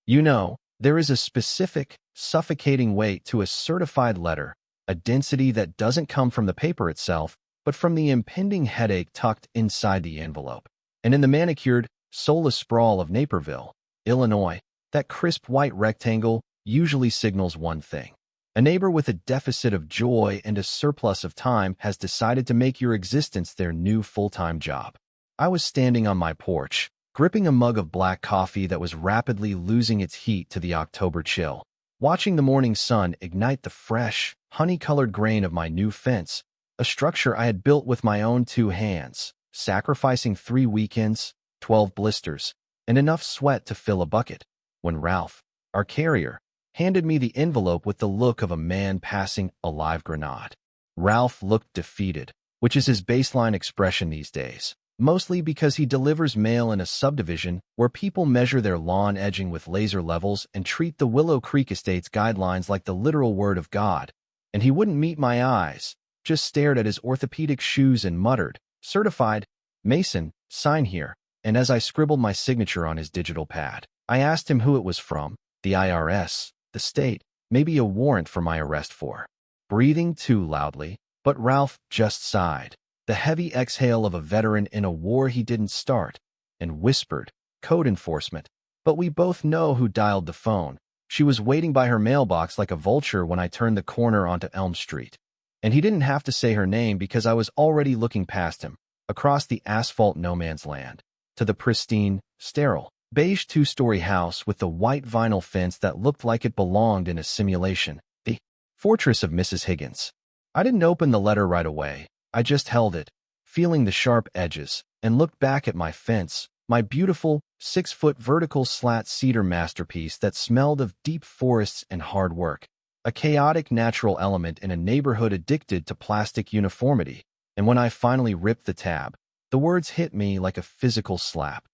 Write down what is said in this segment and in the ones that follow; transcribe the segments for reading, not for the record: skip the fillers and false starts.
There is a specific, suffocating weight to a certified letter, a density that doesn't come from the paper itself, but from the impending headache tucked inside the envelope. And in the manicured, soulless sprawl of Naperville, Illinois, that crisp white rectangle usually signals one thing. A neighbor with a deficit of joy and a surplus of time has decided to make your existence their new full-time job. I was standing on my porch, gripping a mug of black coffee that was rapidly losing its heat to the October chill, watching the morning sun ignite the fresh, honey-colored grain of my new fence, a structure I had built with my own 2 hands, sacrificing 3 weekends, 12 blisters, and enough sweat to fill a bucket, when Ralph, our carrier, handed me the envelope with the look of a man passing a live grenade. Ralph looked defeated, which is his baseline expression these days, mostly because he delivers mail in a subdivision where people measure their lawn edging with laser levels and treat the Willow Creek Estate's guidelines like the literal word of God. And he wouldn't meet my eyes, just stared at his orthopedic shoes and muttered, "Certified, Mason, sign here." And as I scribbled my signature on his digital pad, I asked him who it was from, the IRS, the state, maybe a warrant for my arrest for. Breathing too loudly, but Ralph just sighed, the heavy exhale of a veteran in a war he didn't start, and whispered, "Code enforcement." But we both know who dialed the phone. She was waiting by her mailbox like a vulture when I turned the corner onto Elm Street. And he didn't have to say her name because I was already looking past him, across the asphalt no-man's land, to the pristine, sterile, beige 2-story house with the white vinyl fence that looked like it belonged in a simulation, the fortress of Mrs. Higgins. I didn't open the letter right away. I just held it, feeling the sharp edges, and looked back at my fence, my beautiful, 6-foot vertical slat cedar masterpiece that smelled of deep forests and hard work, a chaotic natural element in a neighborhood addicted to plastic uniformity. And when I finally ripped the tab, the words hit me like a physical slap.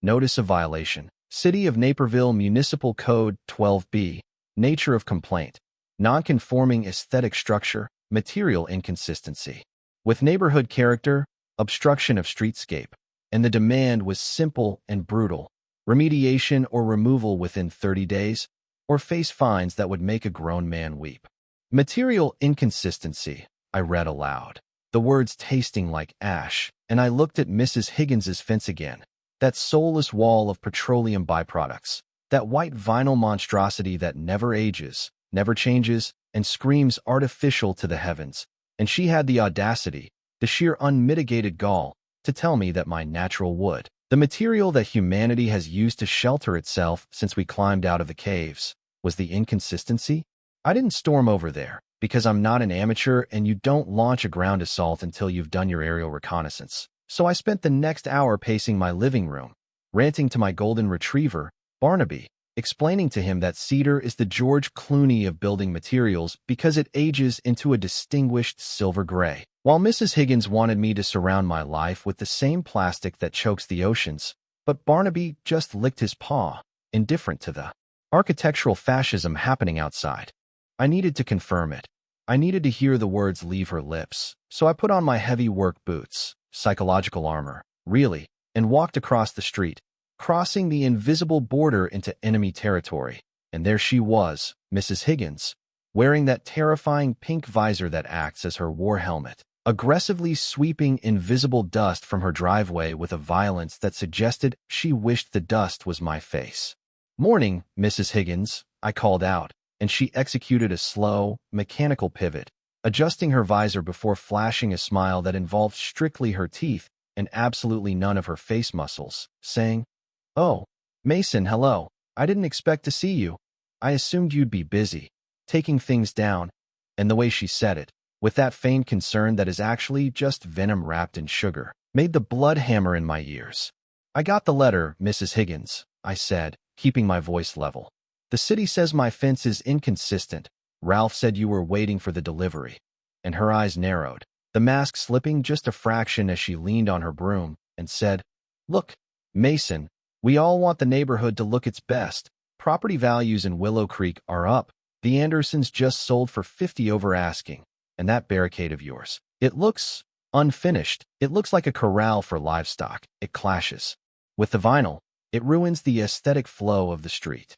Notice of violation. City of Naperville Municipal Code 12B. Nature of complaint. Non-conforming aesthetic structure, material inconsistency. With neighborhood character, obstruction of streetscape. And the demand was simple and brutal. Remediation or removal within 30 days, or face fines that would make a grown man weep. Material inconsistency, I read aloud, the words tasting like ash, and I looked at Mrs. Higgins's fence again. That soulless wall of petroleum byproducts, that white vinyl monstrosity that never ages, never changes, and screams artificial to the heavens. And she had the audacity, the sheer unmitigated gall, to tell me that my natural wood, the material that humanity has used to shelter itself since we climbed out of the caves, was the inconsistency. I didn't storm over there, because I'm not an amateur and you don't launch a ground assault until you've done your aerial reconnaissance. So I spent the next hour pacing my living room, ranting to my golden retriever, Barnaby, explaining to him that cedar is the George Clooney of building materials because it ages into a distinguished silver gray. While Mrs. Higgins wanted me to surround my life with the same plastic that chokes the oceans, but Barnaby just licked his paw, indifferent to the architectural fascism happening outside. I needed to confirm it. I needed to hear the words leave her lips, so I put on my heavy work boots, psychological armor, really, and walked across the street, crossing the invisible border into enemy territory. And there she was, Mrs. Higgins, wearing that terrifying pink visor that acts as her war helmet, aggressively sweeping invisible dust from her driveway with a violence that suggested she wished the dust was my face. "Morning, Mrs. Higgins," I called out, and she executed a slow, mechanical pivot, adjusting her visor before flashing a smile that involved strictly her teeth and absolutely none of her face muscles, saying, "Oh, Mason, hello. I didn't expect to see you. I assumed you'd be busy, taking things down." And the way she said it, with that feigned concern that is actually just venom wrapped in sugar, made the blood hammer in my ears. "I got the letter, Mrs. Higgins," I said, keeping my voice level. "The city says my fence is inconsistent. Ralph said you were waiting for the delivery." And her eyes narrowed, the mask slipping just a fraction as she leaned on her broom and said, "Look, Mason, we all want the neighborhood to look its best. Property values in Willow Creek are up. The Andersons just sold for 50 over asking. And that barricade of yours, it looks unfinished. It looks like a corral for livestock. It clashes with the vinyl. It ruins the aesthetic flow of the street.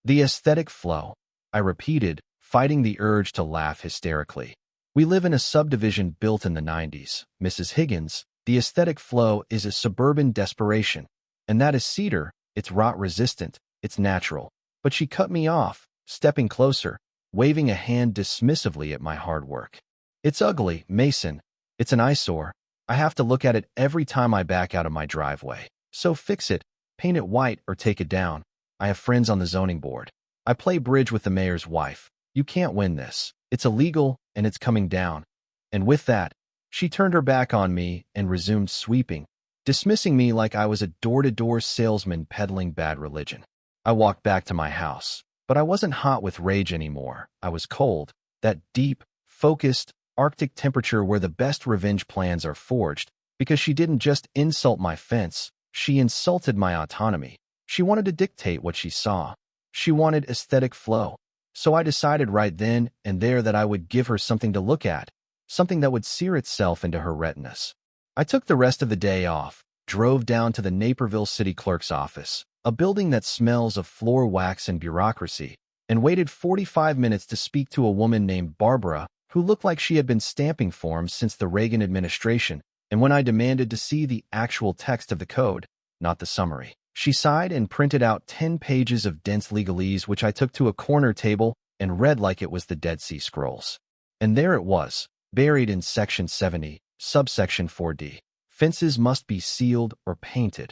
The aesthetic flow, I repeated, fighting the urge to laugh hysterically. We live in a subdivision built in the 90s, Mrs. Higgins. The aesthetic flow is a suburban desperation. And that is cedar. It's rot-resistant. It's natural. But she cut me off, stepping closer, waving a hand dismissively at my hard work. It's ugly, Mason. It's an eyesore. I have to look at it every time I back out of my driveway. So fix it, paint it white, or take it down. I have friends on the zoning board. I play bridge with the mayor's wife. You can't win this. It's illegal, and it's coming down. And with that, she turned her back on me and resumed sweeping, dismissing me like I was a door-to-door salesman peddling bad religion. I walked back to my house, but I wasn't hot with rage anymore. I was cold, that deep, focused, Arctic temperature where the best revenge plans are forged, because she didn't just insult my fence, she insulted my autonomy. She wanted to dictate what she saw. She wanted aesthetic flow. So I decided right then and there that I would give her something to look at, something that would sear itself into her retinas. I took the rest of the day off, drove down to the Naperville City Clerk's office, a building that smells of floor wax and bureaucracy, and waited 45 minutes to speak to a woman named Barbara, who looked like she had been stamping forms since the Reagan administration, and when I demanded to see the actual text of the code, not the summary, she sighed and printed out 10 pages of dense legalese which I took to a corner table and read like it was the Dead Sea Scrolls. And there it was, buried in Section 70, subsection 4D. Fences must be sealed or painted.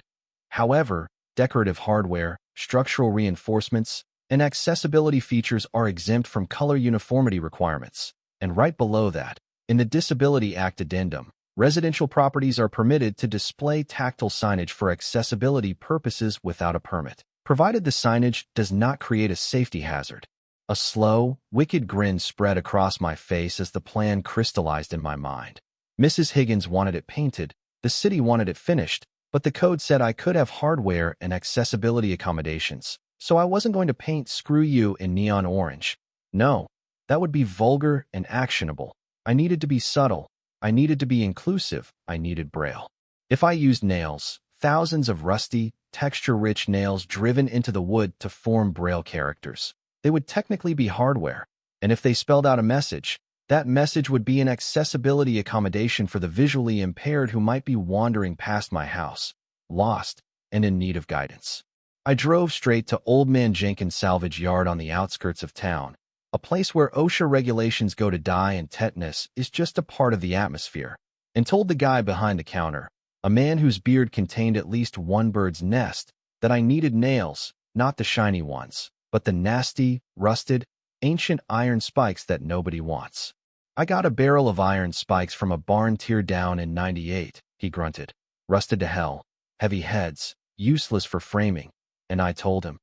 However, decorative hardware, structural reinforcements, and accessibility features are exempt from color uniformity requirements. And right below that, in the Disability Act addendum, residential properties are permitted to display tactile signage for accessibility purposes without a permit, provided the signage does not create a safety hazard. A slow, wicked grin spread across my face as the plan crystallized in my mind. Mrs. Higgins wanted it painted, the city wanted it finished, but the code said I could have hardware and accessibility accommodations, so I wasn't going to paint "Screw You" in neon orange. No. That would be vulgar and actionable. I needed to be subtle. I needed to be inclusive. I needed Braille. If I used nails, thousands of rusty, texture-rich nails driven into the wood to form Braille characters, they would technically be hardware. And if they spelled out a message, that message would be an accessibility accommodation for the visually impaired who might be wandering past my house, lost and in need of guidance. I drove straight to Old Man Jenkins' salvage yard on the outskirts of town, a place where OSHA regulations go to die and tetanus is just a part of the atmosphere, and told the guy behind the counter, a man whose beard contained at least one bird's nest, that I needed nails, not the shiny ones, but the nasty, rusted, ancient iron spikes that nobody wants. I got a barrel of iron spikes from a barn tear down in '98, he grunted. Rusted to hell, heavy heads, useless for framing, and I told him,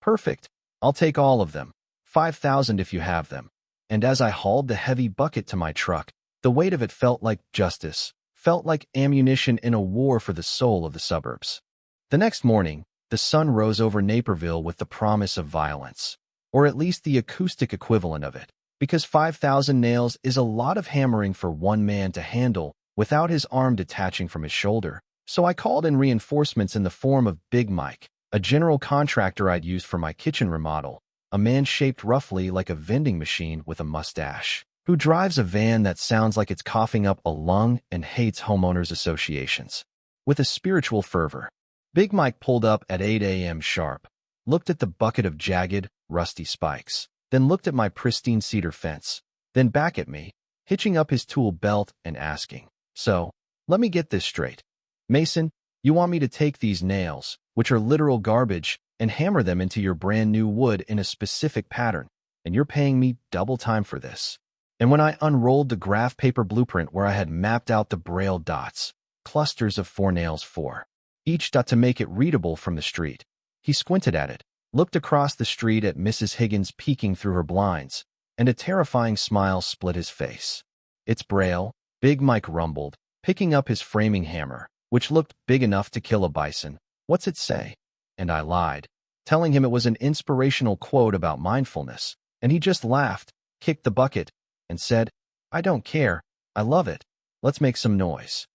perfect, I'll take all of them. 5,000 if you have them. And as I hauled the heavy bucket to my truck, the weight of it felt like justice, felt like ammunition in a war for the soul of the suburbs. The next morning, the sun rose over Naperville with the promise of violence, or at least the acoustic equivalent of it, because 5,000 nails is a lot of hammering for one man to handle without his arm detaching from his shoulder. So I called in reinforcements in the form of Big Mike, a general contractor I'd used for my kitchen remodel, a man shaped roughly like a vending machine with a mustache, who drives a van that sounds like it's coughing up a lung and hates homeowners associations. With a spiritual fervor, Big Mike pulled up at 8 a.m. sharp, looked at the bucket of jagged, rusty spikes, then looked at my pristine cedar fence, then back at me, hitching up his tool belt and asking, so, let me get this straight. Mason, you want me to take these nails, which are literal garbage, and hammer them into your brand new wood in a specific pattern, and you're paying me double time for this. And when I unrolled the graph paper blueprint where I had mapped out the Braille dots, clusters of 4 nails, 4, each dot to make it readable from the street, he squinted at it, looked across the street at Mrs. Higgins peeking through her blinds, and a terrifying smile split his face. It's Braille, Big Mike rumbled, picking up his framing hammer, which looked big enough to kill a bison. What's it say? And I lied, telling him it was an inspirational quote about mindfulness, and he just laughed, kicked the bucket, and said, I don't care, I love it, let's make some noise.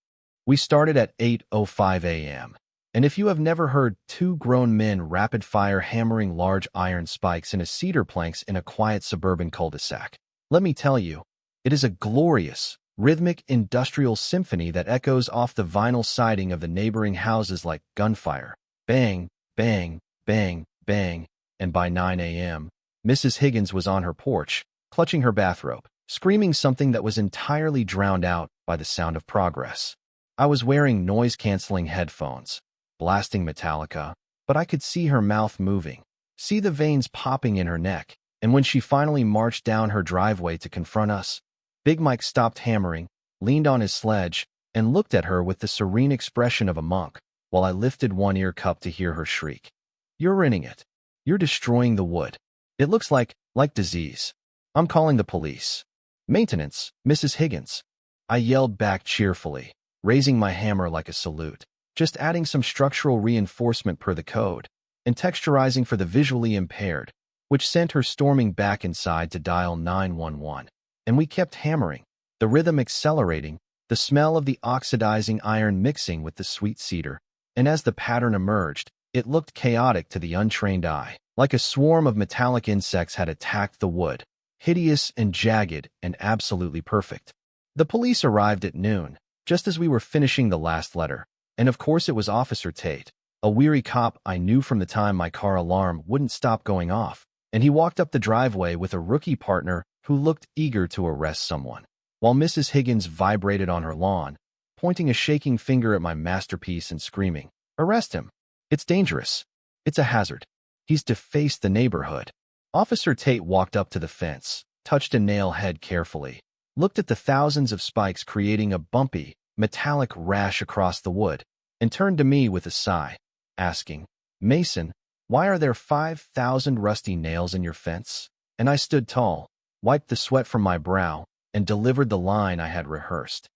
We started at 8:05 a.m. And if you have never heard two grown men rapid-fire hammering large iron spikes into cedar planks in a quiet suburban cul-de-sac, let me tell you, it is a glorious, rhythmic industrial symphony that echoes off the vinyl siding of the neighboring houses like gunfire. Bang, bang, bang, bang, and by 9 a.m., Mrs. Higgins was on her porch, clutching her bathrobe, screaming something that was entirely drowned out by the sound of progress. I was wearing noise-canceling headphones, blasting Metallica, but I could see her mouth moving, see the veins popping in her neck, and when she finally marched down her driveway to confront us, Big Mike stopped hammering, leaned on his sledge, and looked at her with the serene expression of a monk, while I lifted one ear cup to hear her shriek. "You're ruining it. You're destroying the wood. It looks like disease. I'm calling the police." "Maintenance, Mrs. Higgins," I yelled back cheerfully, raising my hammer like a salute, just adding some structural reinforcement per the code, and texturizing for the visually impaired, which sent her storming back inside to dial 911. And we kept hammering, the rhythm accelerating, the smell of the oxidizing iron mixing with the sweet cedar, and as the pattern emerged, it looked chaotic to the untrained eye, like a swarm of metallic insects had attacked the wood, hideous and jagged and absolutely perfect. The police arrived at noon, just as we were finishing the last letter, and of course it was Officer Tate, a weary cop I knew from the time my car alarm wouldn't stop going off, and he walked up the driveway with a rookie partner who looked eager to arrest someone, while Mrs. Higgins vibrated on her lawn, pointing a shaking finger at my masterpiece and screaming, "Arrest him! It's dangerous. It's a hazard. He's defaced the neighborhood." Officer Tate walked up to the fence, touched a nail head carefully, looked at the thousands of spikes creating a bumpy, metallic rash across the wood, and turned to me with a sigh, asking, "Mason, why are there 5,000 rusty nails in your fence?" And I stood tall, wiped the sweat from my brow, and delivered the line I had rehearsed.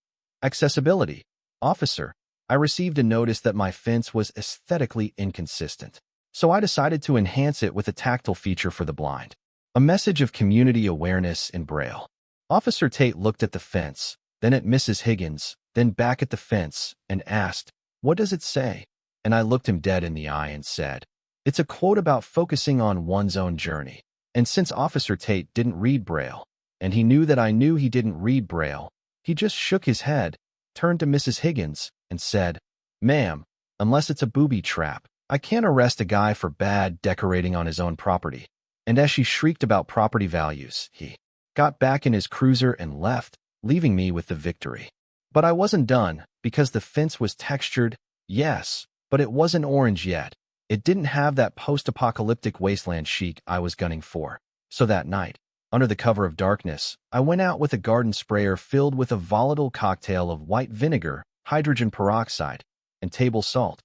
"Accessibility, officer. I received a notice that my fence was aesthetically inconsistent, so I decided to enhance it with a tactile feature for the blind. A message of community awareness in Braille." Officer Tate looked at the fence, then at Mrs. Higgins, then back at the fence, and asked, "What does it say?" And I looked him dead in the eye and said, "It's a quote about focusing on one's own journey." And since Officer Tate didn't read Braille, and he knew that I knew he didn't read Braille, he just shook his head, turned to Mrs. Higgins, and said, "Ma'am, unless it's a booby trap, I can't arrest a guy for bad decorating on his own property." And as she shrieked about property values, he got back in his cruiser and left, leaving me with the victory. But I wasn't done, because the fence was textured, yes, but it wasn't orange yet. It didn't have that post-apocalyptic wasteland chic I was gunning for. So that night, under the cover of darkness, I went out with a garden sprayer filled with a volatile cocktail of white vinegar, hydrogen peroxide, and table salt,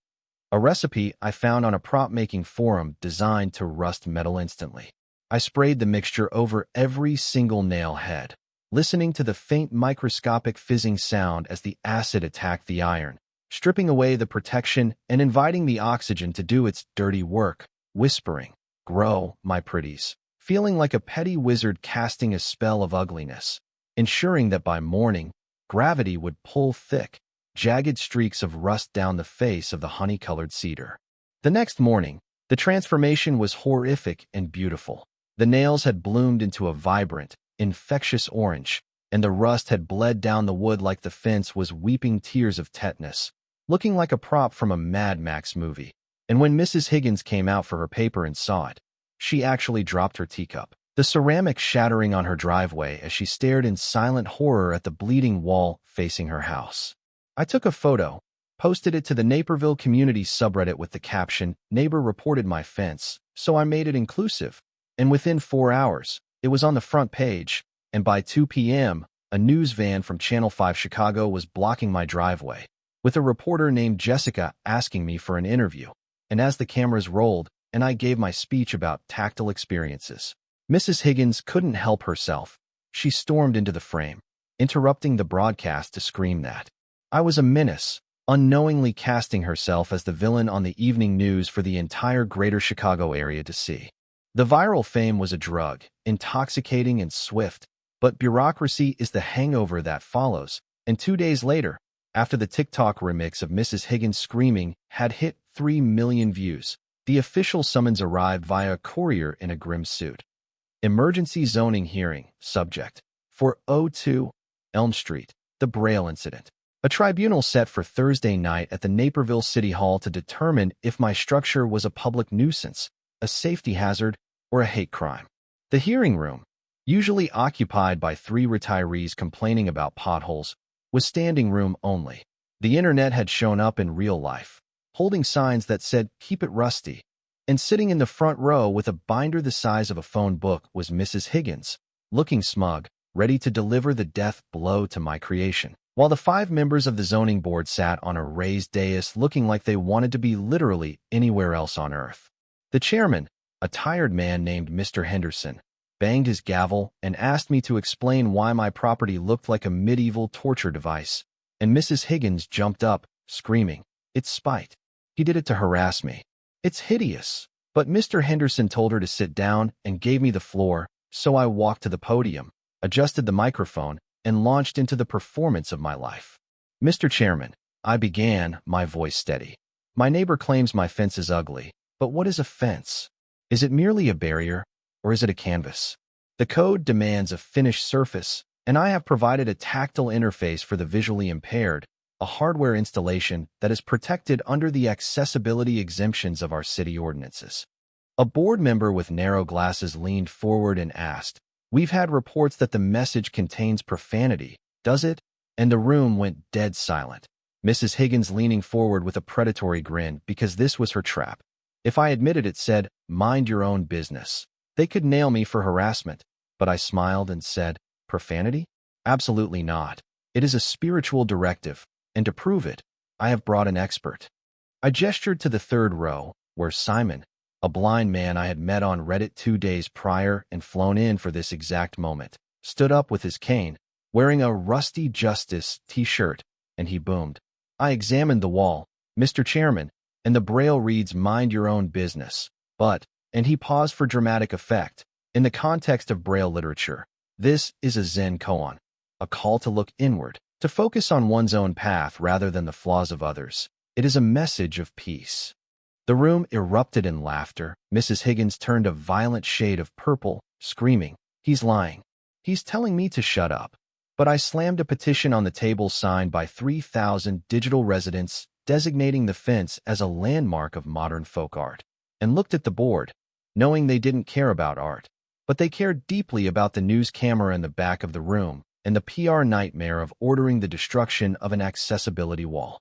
a recipe I found on a prop-making forum designed to rust metal instantly. I sprayed the mixture over every single nail head, listening to the faint microscopic fizzing sound as the acid attacked the iron, stripping away the protection and inviting the oxygen to do its dirty work, whispering, "Grow, my pretties," feeling like a petty wizard casting a spell of ugliness, ensuring that by morning, gravity would pull thick, jagged streaks of rust down the face of the honey-colored cedar. The next morning, the transformation was horrific and beautiful. The nails had bloomed into a vibrant, infectious orange, and the rust had bled down the wood like the fence was weeping tears of tetanus, looking like a prop from a Mad Max movie. And when Mrs. Higgins came out for her paper and saw it, she actually dropped her teacup, the ceramic shattering on her driveway as she stared in silent horror at the bleeding wall facing her house. I took a photo, posted it to the Naperville community subreddit with the caption, "Neighbor reported my fence, so I made it inclusive." And within 4 hours, it was on the front page, and by 2 p.m., a news van from Channel 5 Chicago was blocking my driveway, with a reporter named Jessica asking me for an interview. And as the cameras rolled, and I gave my speech about tactile experiences, Mrs. Higgins couldn't help herself. She stormed into the frame, interrupting the broadcast to scream that I was a menace, unknowingly casting herself as the villain on the evening news for the entire greater Chicago area to see. The viral fame was a drug, intoxicating and swift, but bureaucracy is the hangover that follows, and 2 days later, after the TikTok remix of Mrs. Higgins screaming had hit 3 million views. The official summons arrived via a courier in a grim suit. Emergency zoning hearing. Subject: 402 Elm Street, the Braille incident. A tribunal set for Thursday night at the Naperville City Hall to determine if my structure was a public nuisance, a safety hazard, or a hate crime. The hearing room, usually occupied by 3 retirees complaining about potholes, was standing room only. The internet had shown up in real life, holding signs that said, "Keep it rusty." And sitting in the front row with a binder the size of a phone book was Mrs. Higgins, looking smug, ready to deliver the death blow to my creation, while the 5 members of the zoning board sat on a raised dais looking like they wanted to be literally anywhere else on earth. The chairman, a tired man named Mr. Henderson, banged his gavel and asked me to explain why my property looked like a medieval torture device, and Mrs. Higgins jumped up, screaming, "It's spite. He did it to harass me. It's hideous." But Mr. Henderson told her to sit down and gave me the floor, so I walked to the podium, adjusted the microphone, and launched into the performance of my life. "Mr. Chairman," I began, my voice steady. "My neighbor claims my fence is ugly, but what is a fence? Is it merely a barrier, or is it a canvas? The code demands a finished surface, and I have provided a tactile interface for the visually impaired, a hardware installation that is protected under the accessibility exemptions of our city ordinances." A board member with narrow glasses leaned forward and asked, "We've had reports that the message contains profanity, does it?" And the room went dead silent. Mrs. Higgins leaning forward with a predatory grin because this was her trap. If I admitted it said, "Mind your own business," they could nail me for harassment, but I smiled and said, "Profanity? Absolutely not. It is a spiritual directive, and to prove it, I have brought an expert." I gestured to the third row, where Simon, a blind man I had met on Reddit 2 days prior and flown in for this exact moment, stood up with his cane, wearing a Rusty Justice t-shirt, and he boomed. I examined the wall, "Mr. Chairman," and the Braille reads, "Mind your own business." But, and he paused for dramatic effect, in the context of Braille literature, this is a Zen koan, a call to look inward, to focus on one's own path rather than the flaws of others. It is a message of peace. The room erupted in laughter. Mrs. Higgins turned a violent shade of purple, screaming, "He's lying. He's telling me to shut up." But I slammed a petition on the table signed by 3,000 digital residents designating the fence as a landmark of modern folk art, and looked at the board, knowing they didn't care about art, but they cared deeply about the news camera in the back of the room and the PR nightmare of ordering the destruction of an accessibility wall.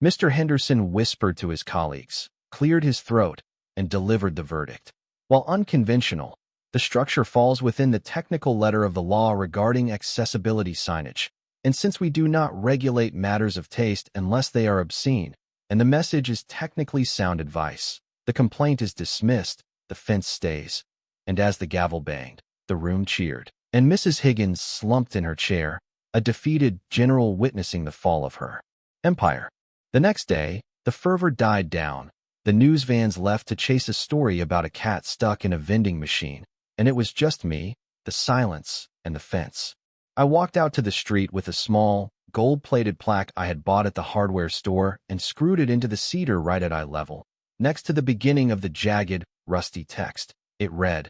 Mr. Henderson whispered to his colleagues, cleared his throat, and delivered the verdict. While unconventional, the structure falls within the technical letter of the law regarding accessibility signage, and since we do not regulate matters of taste unless they are obscene, and the message is technically sound advice, the complaint is dismissed, the fence stays. And as the gavel banged, the room cheered, and Mrs. Higgins slumped in her chair, a defeated general witnessing the fall of her empire. The next day, the fervor died down. The news vans left to chase a story about a cat stuck in a vending machine, and it was just me, the silence, and the fence. I walked out to the street with a small, gold-plated plaque I had bought at the hardware store and screwed it into the cedar right at eye level. Next to the beginning of the jagged, rusty text, it read,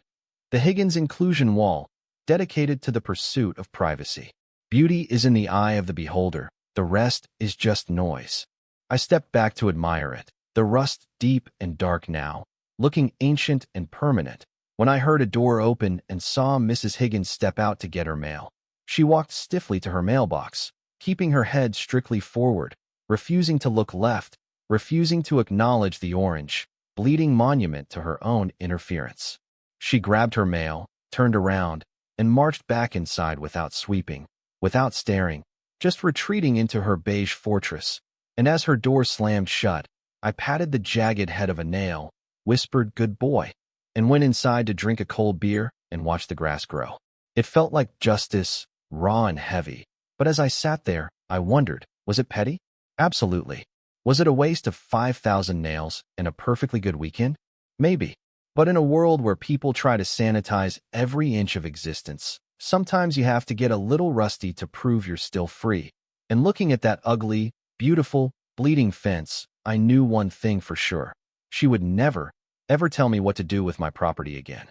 "The Higgins Inclusion Wall, dedicated to the pursuit of privacy. Beauty is in the eye of the beholder, the rest is just noise." I stepped back to admire it, the rust deep and dark now, looking ancient and permanent, when I heard a door open and saw Mrs. Higgins step out to get her mail. She walked stiffly to her mailbox, keeping her head strictly forward, refusing to look left, refusing to acknowledge the orange, bleeding monument to her own interference. She grabbed her mail, turned around, and marched back inside without sweeping, without staring, just retreating into her beige fortress. And as her door slammed shut, I patted the jagged head of a nail, whispered, "Good boy," and went inside to drink a cold beer and watch the grass grow. It felt like justice, raw and heavy, but as I sat there, I wondered, was it petty? Absolutely. Was it a waste of 5,000 nails and a perfectly good weekend? Maybe. But in a world where people try to sanitize every inch of existence, sometimes you have to get a little rusty to prove you're still free. And looking at that ugly, beautiful, bleeding fence I knew one thing for sure. She would never, ever tell me what to do with my property again.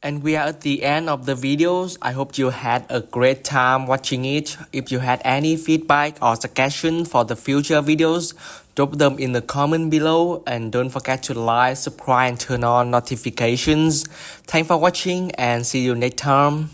And we are at the end of the videos. I hope you had a great time watching it. If you had any feedback or suggestion for the future videos, drop them in the comment below. And don't forget to like, subscribe and turn on notifications. Thanks for watching and see you next time.